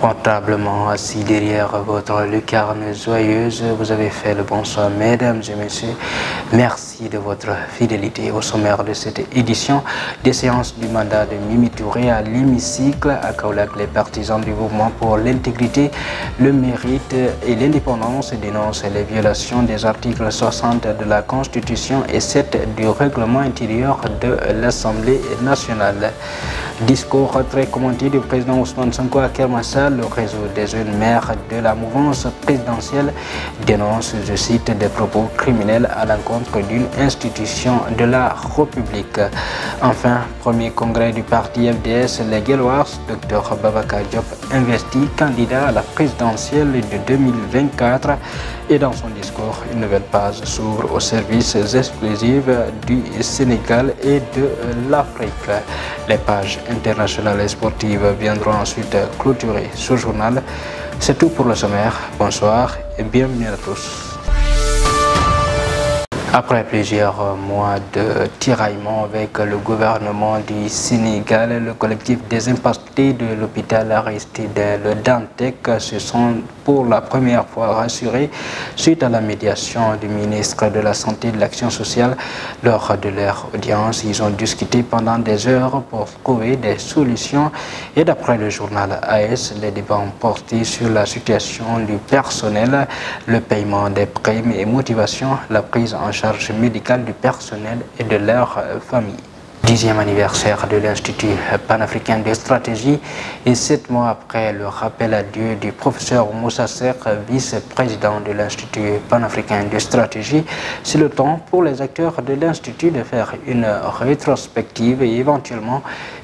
confortablement assis derrière votre lucarne joyeuse. Vous avez fait le bonsoir, mesdames et messieurs. Merci de votre fidélité. Au sommaire de cette édition des séances du mandat de Mimi Touré à l'hémicycle à Kaolack, les partisans du mouvement pour l'intégrité, le mérite et l'indépendance dénoncent les violations des articles 60 de la Constitution et 7 du règlement intérieur de l'Assemblée nationale. Discours très commenté du président Ousmane Sonko à Kermassa. Le réseau des jeunes maires de la mouvance présidentielle dénonce, je cite, des propos criminels à l'encontre d'une institution de la République. Enfin, premier congrès du parti FDS, les Guelwaars, Dr Babacar Diop, investi candidat à la présidentielle de 2024. Et dans son discours, une nouvelle page s'ouvre aux services exclusifs du Sénégal et de l'Afrique. Les pages internationales et sportives viendront ensuite clôturer ce journal. C'est tout pour le sommaire. Bonsoir et bienvenue à tous. Après plusieurs mois de tiraillement avec le gouvernement du Sénégal, le collectif des impactés de l'hôpital Aristide Le Dantec se sont pour la première fois rassurés suite à la médiation du ministre de la Santé et de l'Action sociale. Lors de leur audience, ils ont discuté pendant des heures pour trouver des solutions et d'après le journal AS, les débats ont porté sur la situation du personnel, le paiement des primes et motivation, la prise en charge médicale du personnel et de leur famille. 10e anniversaire de l'Institut panafricain de stratégie et 7 mois après le rappel à Dieu du professeur Moussa Seck, vice-président de l'Institut panafricain de stratégie, c'est le temps pour les acteurs de l'Institut de faire une rétrospective et éventuellement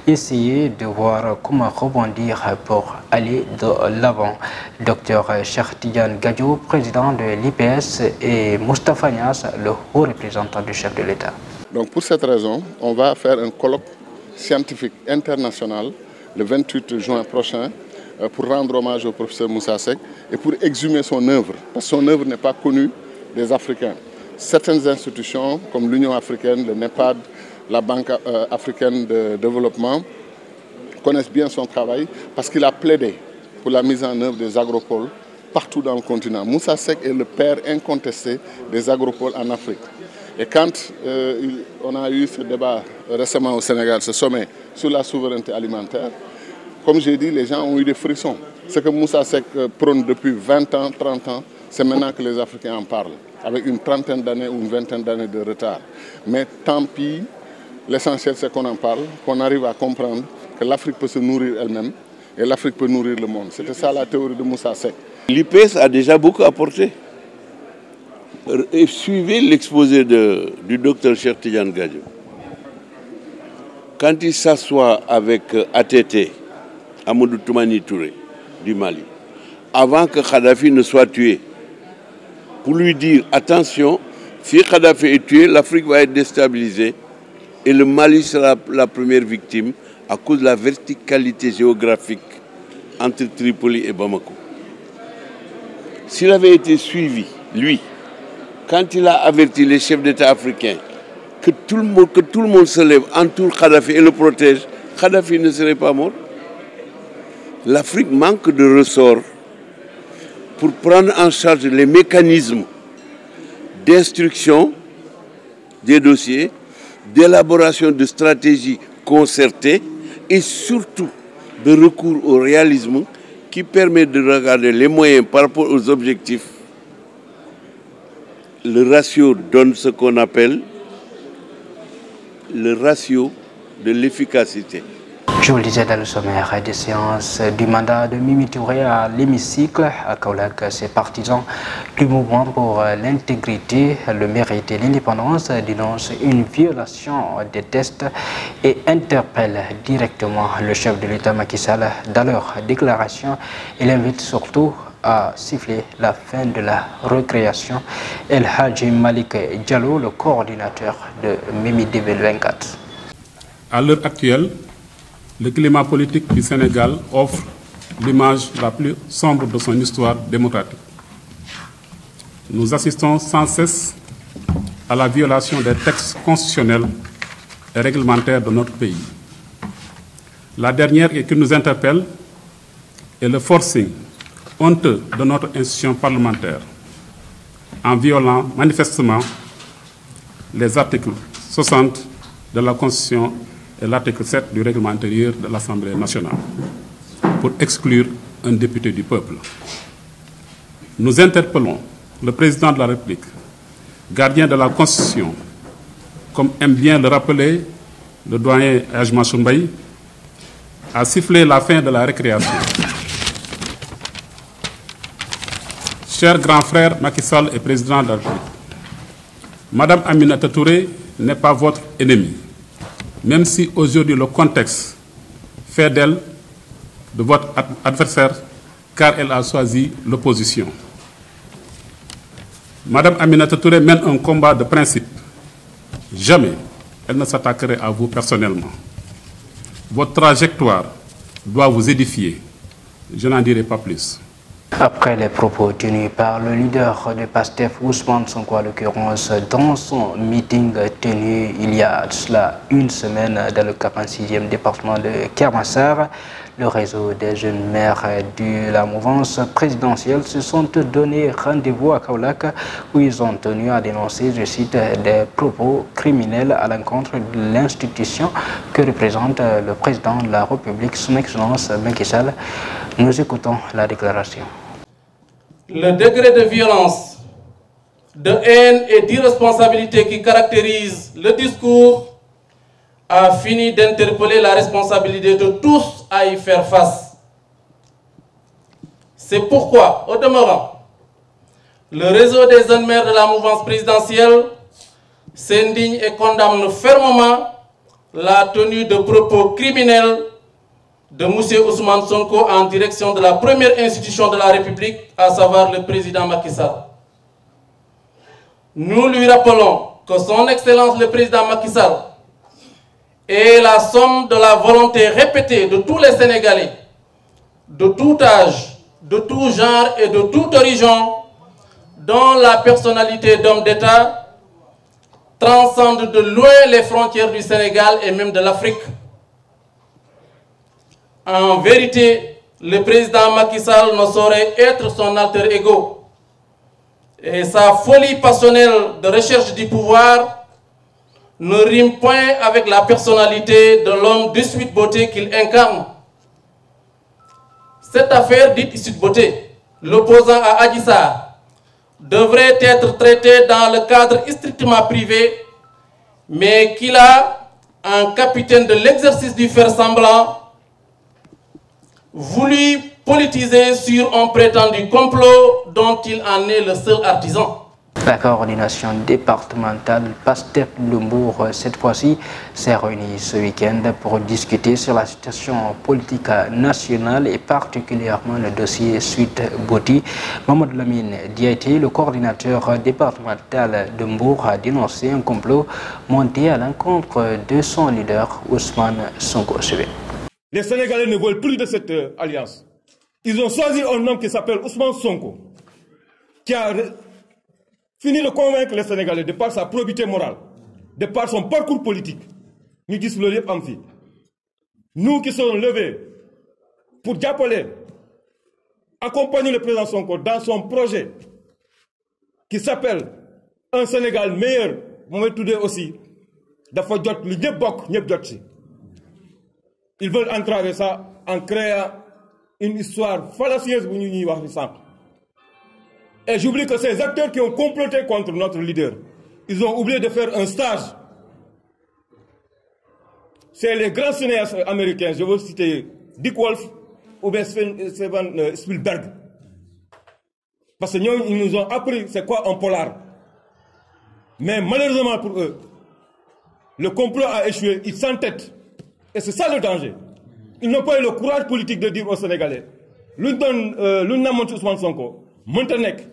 essayer de voir comment rebondir pour aller de l'avant. Dr Cheikh Tidiane Gadio, président de l'IPS, et Moustapha Niasse, le haut représentant du chef de l'État. Donc pour cette raison, on va faire un colloque scientifique international le 28 juin prochain pour rendre hommage au professeur Moussa Seck et pour exhumer son œuvre, parce que son œuvre n'est pas connue des Africains. Certaines institutions comme l'Union africaine, le NEPAD, la Banque africaine de développement connaissent bien son travail parce qu'il a plaidé pour la mise en œuvre des agropoles partout dans le continent. Moussa Seck est le père incontesté des agropoles en Afrique. Et quand on a eu ce débat récemment au Sénégal, ce sommet sur la souveraineté alimentaire, comme j'ai dit, les gens ont eu des frissons. Ce que Moussa Seck prône depuis 20 ans, 30 ans, c'est maintenant que les Africains en parlent, avec une trentaine d'années ou une vingtaine d'années de retard. Mais tant pis, l'essentiel c'est qu'on en parle, qu'on arrive à comprendre que l'Afrique peut se nourrir elle-même et l'Afrique peut nourrir le monde. C'était ça la théorie de Moussa Seck. L'IPS a déjà beaucoup apporté. Et suivez l'exposé du docteur Cheikh Tidiane Gadio. Quand il s'assoit avec ATT, Amadou Toumani Touré, du Mali, avant que Kadhafi ne soit tué, pour lui dire, attention, si Kadhafi est tué, l'Afrique va être déstabilisée et le Mali sera la première victime à cause de la verticalité géographique entre Tripoli et Bamako. S'il avait été suivi, lui, quand il a averti les chefs d'État africains que tout le monde se lève, entoure Kadhafi et le protège, Kadhafi ne serait pas mort. L'Afrique manque de ressorts pour prendre en charge les mécanismes d'instruction des dossiers, d'élaboration de stratégies concertées et surtout de recours au réalisme qui permet de regarder les moyens par rapport aux objectifs. Le ratio donne ce qu'on appelle le ratio de l'efficacité. Je vous le disais dans le sommaire des séances du mandat de Mimi Touré à l'hémicycle à Kaolack, ses partisans du mouvement pour l'intégrité, le mérite et l'indépendance dénoncent une violation des tests et interpellent directement le chef de l'État Macky Sall dans leur déclaration. Il invite surtout à siffler la fin de la récréation. El Hadji Malik Diallo, le coordinateur de Mimi 2024. À l'heure actuelle, le climat politique du Sénégal offre l'image la plus sombre de son histoire démocratique. Nous assistons sans cesse à la violation des textes constitutionnels et réglementaires de notre pays. La dernière qui nous interpelle et le forcing honteux de notre institution parlementaire en violant manifestement les articles 60 de la Constitution et l'article 7 du règlement intérieur de l'Assemblée nationale pour exclure un député du peuple. Nous interpellons le président de la République, gardien de la Constitution, comme aime bien le rappeler le doyen Ajma Choumbaï, à siffler la fin de la récréation. Cher grand frère Macky Sall et président de la République, Madame Aminata Touré n'est pas votre ennemi, même si aujourd'hui le contexte fait d'elle de votre adversaire, car elle a choisi l'opposition. Madame Aminata Touré mène un combat de principe. Jamais elle ne s'attaquerait à vous personnellement. Votre trajectoire doit vous édifier. Je n'en dirai pas plus. Après les propos tenus par le leader de PASTEF, Ousmane Sonko, en l'occurrence, dans son meeting tenu il y a cela une semaine dans le 46e département de Keur Massar, le réseau des jeunes maires de la mouvance présidentielle se sont donné rendez-vous à Kaolack où ils ont tenu à dénoncer, je cite, des propos criminels à l'encontre de l'institution que représente le président de la République, son Excellence Macky Sall. Nous écoutons la déclaration. Le degré de violence, de haine et d'irresponsabilité qui caractérise le discours a fini d'interpeller la responsabilité de tous à y faire face. C'est pourquoi, au demeurant, le réseau des jeunes maires de la mouvance présidentielle s'indigne et condamne fermement la tenue de propos criminels de M. Ousmane Sonko en direction de la première institution de la République, à savoir le président Macky Sall. Nous lui rappelons que son Excellence le président Macky Sall est la somme de la volonté répétée de tous les Sénégalais, de tout âge, de tout genre et de toute origine, dont la personnalité d'homme d'État transcende de loin les frontières du Sénégal et même de l'Afrique. En vérité, le président Macky Sall ne saurait être son alter ego. Et sa folie passionnelle de recherche du pouvoir ne rime point avec la personnalité de l'homme de Sweet Beauté qu'il incarne. Cette affaire dite Sweet Beauté, l'opposant à Adji Sarr, devrait être traitée dans le cadre strictement privé, mais qu'il a, en capitaine de l'exercice du faire-semblant, voulu politiser sur un prétendu complot dont il en est le seul artisan. La coordination départementale PASTEF Mbour, cette fois-ci, s'est réunie ce week-end pour discuter sur la situation politique nationale et particulièrement le dossier Sweet Beauté. Mamadou Lamine Diaité, le coordinateur départemental de Mbour, a dénoncé un complot monté à l'encontre de son leader Ousmane Sonko. Les Sénégalais ne veulent plus de cette alliance. Ils ont choisi un homme qui s'appelle Ousmane Sonko, qui a fini de convaincre les Sénégalais de par sa probité morale, de par son parcours politique. Nous disons le lieu amphi. Nous qui sommes levés pour accompagner le président Sonko dans son projet qui s'appelle Un Sénégal meilleur, vous m'étoudez aussi, ils veulent entraver ça en créant une histoire fallacieuse. Et j'oublie que ces acteurs qui ont comploté contre notre leader, ils ont oublié de faire un stage. C'est les grands cinéastes américains, je veux citer Dick Wolf ou bien Steven Spielberg. Parce que nous, ils nous ont appris c'est quoi un polar. Mais malheureusement pour eux, le complot a échoué, ils s'entêtent. Et c'est ça le danger. Ils n'ont pas eu le courage politique de dire aux Sénégalais, l'un Ousmane Sonko, Montenegro,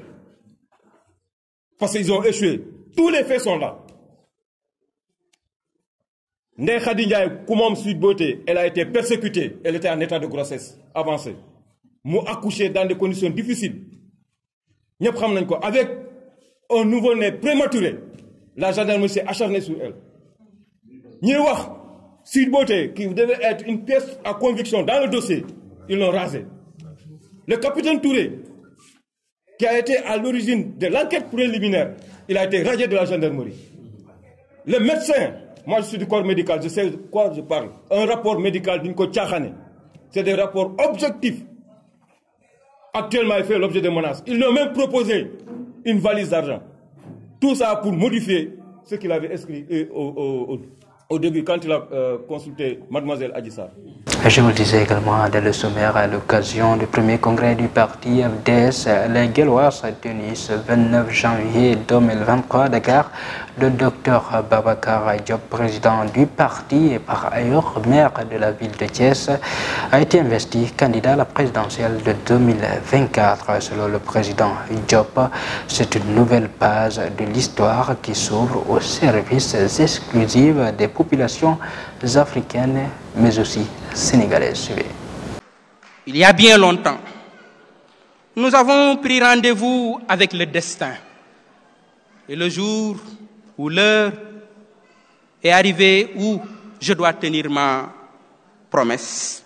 parce qu'ils ont échoué. Tous les faits sont là. Ndeye Khady Ndiaye, Koumam Sweet Beauté, elle a été persécutée. Elle était en état de grossesse avancée. Elle a accouché dans des conditions difficiles. Avec un nouveau-né prématuré, la gendarmerie s'est acharnée sur elle. Sweet Beauté, qui devait être une pièce à conviction dans le dossier, ils l'ont rasé. Le capitaine Touré, qui a été à l'origine de l'enquête préliminaire, il a été radié de la gendarmerie. Le médecin, moi je suis du corps médical, je sais de quoi je parle. Un rapport médical d'Inko Tchahane, c'est des rapports objectifs. Actuellement, il fait l'objet de menaces. Ils lui ont même proposé une valise d'argent. Tout ça pour modifier ce qu'il avait écrit au début quand il a consulté Mademoiselle Adjissar. Je vous le disais également dans le sommaire à l'occasion du premier congrès du parti FDS, les Guelwaars s'est tenu ce 29 janvier 2023 à Dakar. Le docteur Babacar Diop, président du parti et par ailleurs maire de la ville de Thiès, a été investi candidat à la présidentielle de 2024. Selon le président Diop, c'est une nouvelle page de l'histoire qui s'ouvre aux services exclusifs des populations africaines, mais aussi sénégalaises. Suivez. Il y a bien longtemps, nous avons pris rendez-vous avec le destin. Et le jour où l'heure est arrivée où je dois tenir ma promesse.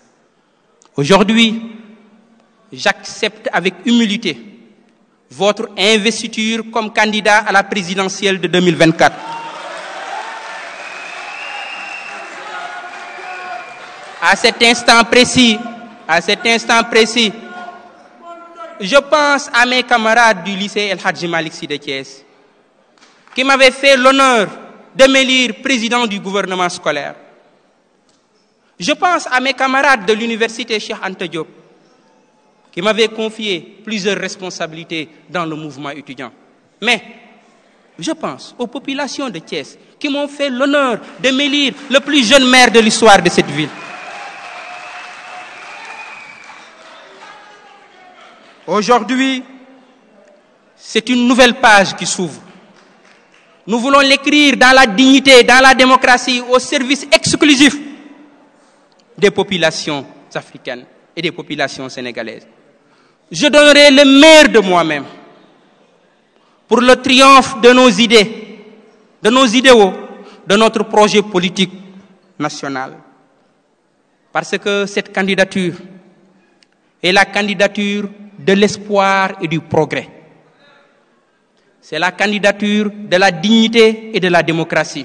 Aujourd'hui, j'accepte avec humilité votre investiture comme candidat à la présidentielle de 2024. À cet instant précis, je pense à mes camarades du lycée El Hadji Malick Sy de Thiès, qui m'avaient fait l'honneur de m'élire président du gouvernement scolaire. Je pense à mes camarades de l'université Cheikh Anta Diop, qui m'avaient confié plusieurs responsabilités dans le mouvement étudiant. Mais je pense aux populations de Thiès qui m'ont fait l'honneur de m'élire le plus jeune maire de l'histoire de cette ville. Aujourd'hui, c'est une nouvelle page qui s'ouvre. Nous voulons l'écrire dans la dignité, dans la démocratie, au service exclusif des populations africaines et des populations sénégalaises. Je donnerai le meilleur de moi-même pour le triomphe de nos idées, de nos idéaux, de notre projet politique national. Parce que cette candidature est la candidature de l'espoir et du progrès. C'est la candidature de la dignité et de la démocratie.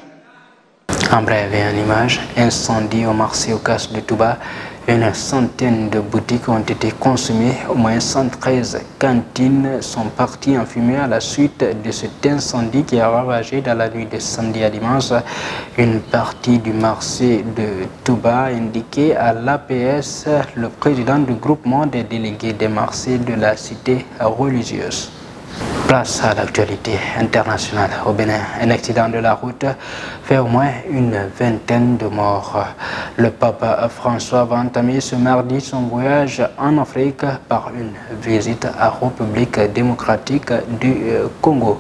En bref, en image, incendie au marché au Casse de Touba. Une centaine de boutiques ont été consumées. Au moins 113 cantines sont parties en fumée à la suite de cet incendie qui a ravagé dans la nuit de samedi à dimanche une partie du marché de Touba, indiqué à l'APS le président du groupement des délégués des marchés de la cité religieuse. Place à l'actualité internationale au Bénin. Un accident de la route fait au moins une vingtaine de morts. Le pape François va entamer ce mardi son voyage en Afrique par une visite à la République démocratique du Congo.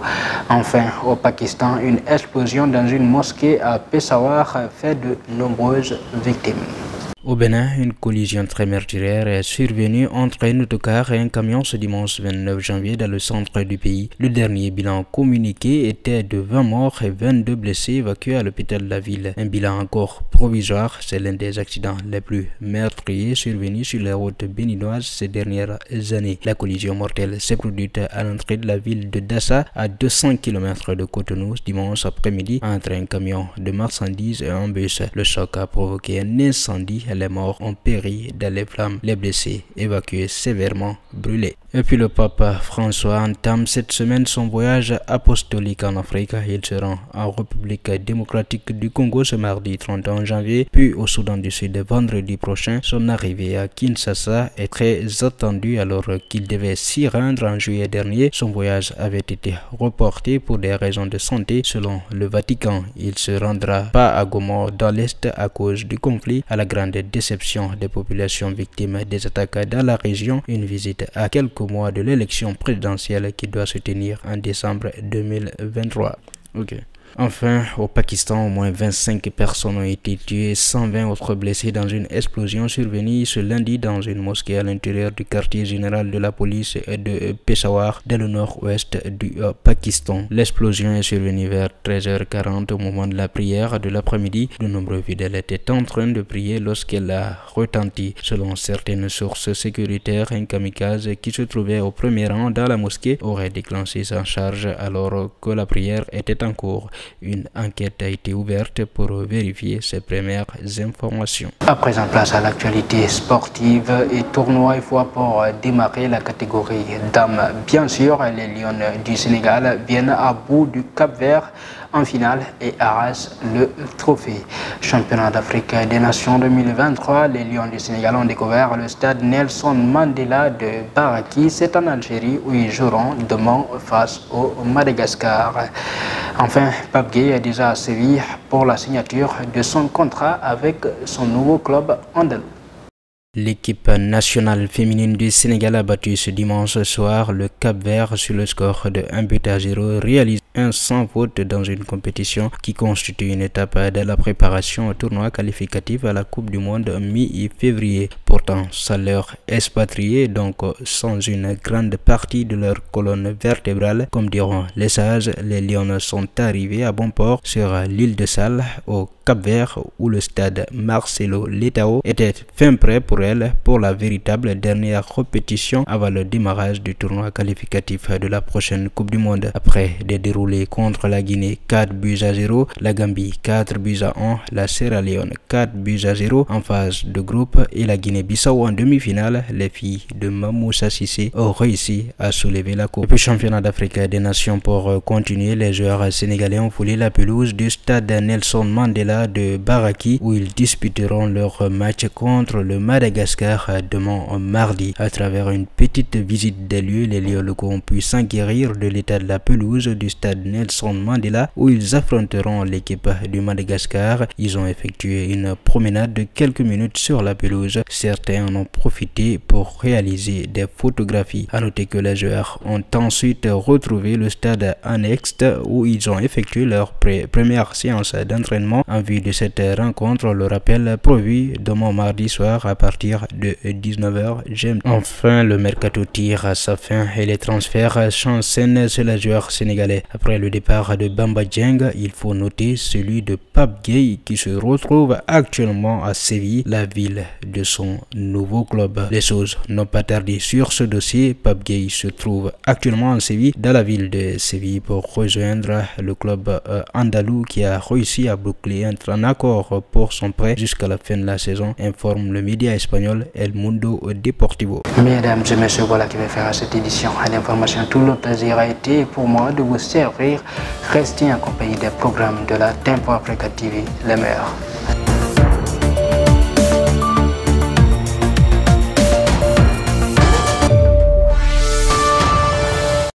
Enfin, au Pakistan, une explosion dans une mosquée à Peshawar fait de nombreuses victimes. Au Bénin, une collision très meurtrière est survenue entre un autocar et un camion ce dimanche 29 janvier dans le centre du pays. Le dernier bilan communiqué était de 20 morts et 22 blessés évacués à l'hôpital de la ville. Un bilan encore provisoire, c'est l'un des accidents les plus meurtriers survenus sur les routes béninoises ces dernières années. La collision mortelle s'est produite à l'entrée de la ville de Dassa, à 200 km de Cotonou, dimanche après-midi, entre un camion de marchandises et un bus. Le choc a provoqué un incendie. Les morts ont péri dans les flammes, les blessés évacués sévèrement brûlés. Et puis le pape François entame cette semaine son voyage apostolique en Afrique. Il se rend en République démocratique du Congo ce mardi 31 janvier, puis au Soudan du Sud vendredi prochain. Son arrivée à Kinshasa est très attendue alors qu'il devait s'y rendre en juillet dernier. Son voyage avait été reporté pour des raisons de santé selon le Vatican. Il se rendra pas à Goma dans l'Est à cause du conflit, à la grande déception des populations victimes des attaques dans la région. Une visite à quelques mois de l'élection présidentielle qui doit se tenir en décembre 2023. Ok. Enfin, au Pakistan, au moins 25 personnes ont été tuées, 120 autres blessés dans une explosion survenue ce lundi dans une mosquée à l'intérieur du quartier général de la police de Peshawar, dans le nord-ouest du Pakistan. L'explosion est survenue vers 13h40 au moment de la prière de l'après-midi. De nombreux fidèles étaient en train de prier lorsqu'elle a retenti. Selon certaines sources sécuritaires, un kamikaze qui se trouvait au premier rang dans la mosquée aurait déclenché sa charge alors que la prière était en cours. Une enquête a été ouverte pour vérifier ces premières informations. À présent, place à l'actualité sportive et tournoi. Il faut pour démarrer la catégorie dames. Bien sûr, les Lions du Sénégal viennent à bout du Cap-Vert en finale et arrachent le trophée. Championnat d'Afrique des Nations 2023, les Lions du Sénégal ont découvert le stade Nelson Mandela de Baraki. C'est en Algérie où ils joueront demain face au Madagascar. Enfin, Pape Gueye est déjà à Séville pour la signature de son contrat avec son nouveau club andalou. L'équipe nationale féminine du Sénégal a battu ce dimanche soir le Cap-Vert sur le score de 1-0, réalisé un sans faute dans une compétition qui constitue une étape de la préparation au tournoi qualificatif à la Coupe du Monde mi-février. Pourtant, sans leurs expatriés, donc sans une grande partie de leur colonne vertébrale, comme diront les sages, les Lions sont arrivés à bon port sur l'île de Sal, au Cap-Vert, où le stade Marcelo Letao était fin prêt pour la véritable dernière compétition avant le démarrage du tournoi qualificatif de la prochaine Coupe du Monde. Après des déroulés contre la Guinée 4-0, la Gambie 4-1, la Sierra Leone 4-0 en phase de groupe et la Guinée-Bissau en demi-finale, les filles de Mamoussa Cissé ont réussi à soulever la coupe. Depuis championnat d'Afrique des Nations, pour continuer, les joueurs sénégalais ont foulé la pelouse du stade Nelson Mandela de Baraki où ils disputeront leur match contre le Madagascar demain mardi. À travers une petite visite des lieux, les Lions locaux ont pu s'enquérir de l'état de la pelouse du stade Nelson Mandela où ils affronteront l'équipe du Madagascar. Ils ont effectué une promenade de quelques minutes sur la pelouse. Certains en ont profité pour réaliser des photographies. À noter que les joueurs ont ensuite retrouvé le stade annexe où ils ont effectué leur première séance d'entraînement en vue de cette rencontre. Le rappel prévu demain mardi soir à partir de 19h GMT. Enfin, le mercato tire à sa fin et les transferts chancènent sur les joueurs sénégalais. Après le départ de Bamba Dieng, il faut noter celui de Pape Gueye qui se retrouve actuellement à Séville, la ville de son nouveau club. Les choses n'ont pas tardé sur ce dossier. Pape Gueye se trouve actuellement en Séville, dans la ville de Séville, pour rejoindre le club andalou qui a réussi à boucler un accord pour son prêt jusqu'à la fin de la saison, informe le média espagnol El Mundo Deportivo. Mesdames et messieurs, voilà qui va faire cette édition. À l'information, tout le plaisir a été pour moi de vous servir. Restez accompagnés des programmes de la Tempo Africa TV, les meilleurs.